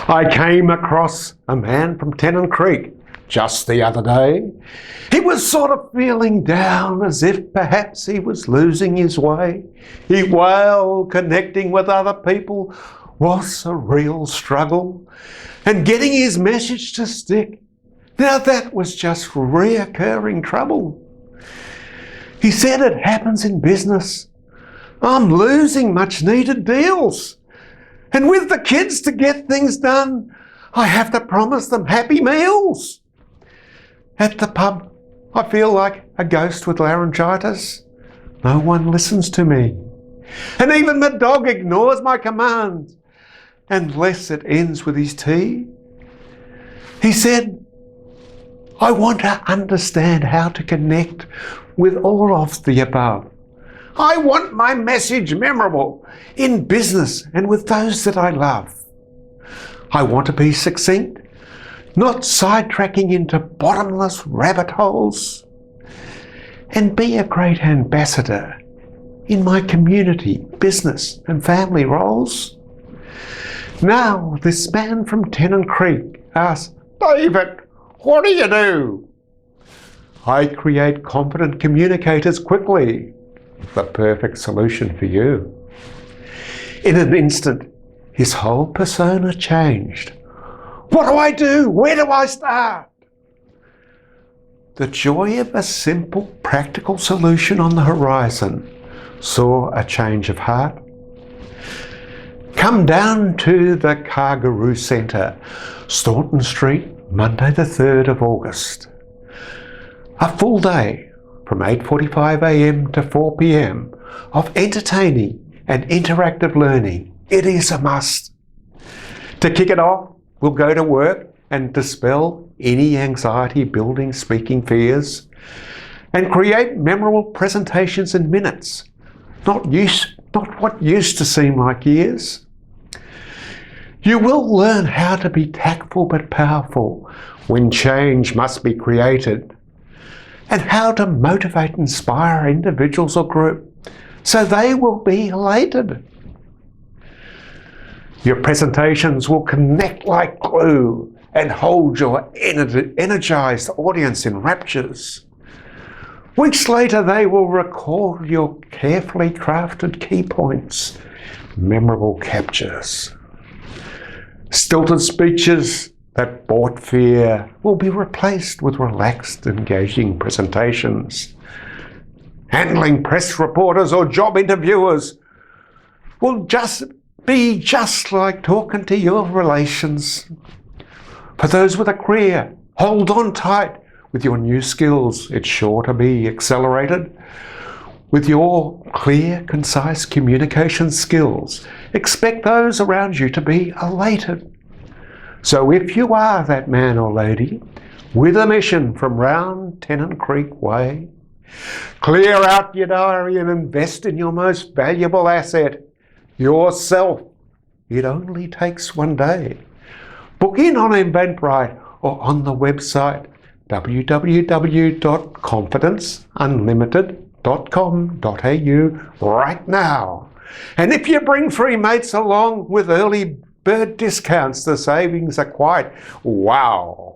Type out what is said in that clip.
I came across a man from Tennant Creek just the other day. He was sort of feeling down, as if perhaps he was losing his way. He wailed connecting with other people was a real struggle, and getting his message to stick, now that was just reoccurring trouble. He said it happens in business. I'm losing much needed deals. And with the kids to get things done, I have to promise them happy meals. At the pub, I feel like a ghost with laryngitis. No one listens to me. And even my dog ignores my commands, unless it ends with his tea. He said, I want to understand how to connect with all of the above. I want my message memorable in business and with those that I love. I want to be succinct, not sidetracking into bottomless rabbit holes, and be a great ambassador in my community, business and family roles. Now this man from Tennant Creek asks, David, what do you do? I create confident communicators quickly. The perfect solution for you. In an instant, his whole persona changed. What do I do? Where do I start? The joy of a simple, practical solution on the horizon saw a change of heart. Come down to the Cargaroo Centre, Staunton Street, Monday the 3rd of August. A full day from 8:45 a.m. to 4 p.m. of entertaining and interactive learning. It is a must. To kick it off, we'll go to work and dispel any anxiety-building speaking fears and create memorable presentations in minutes, not what used to seem like years. You will learn how to be tactful but powerful when change must be created, and how to motivate and inspire individuals or group so they will be elated. Your presentations will connect like glue and hold your energized audience in raptures. Weeks later, they will record your carefully crafted key points, memorable captures. Stilted speeches that brought fear will be replaced with relaxed, engaging presentations. Handling press reporters or job interviewers will be just like talking to your relations. For those with a career, hold on tight with your new skills. It's sure to be accelerated. With your clear, concise communication skills, expect those around you to be elated. So if you are that man or lady with a mission from round Tennant Creek Way, clear out your diary and invest in your most valuable asset, yourself. It only takes one day. Book in on Eventbrite or on the website www.confidenceunlimited.com.au right now. And if you bring 3 mates along with early bird discounts, the savings are quite wow.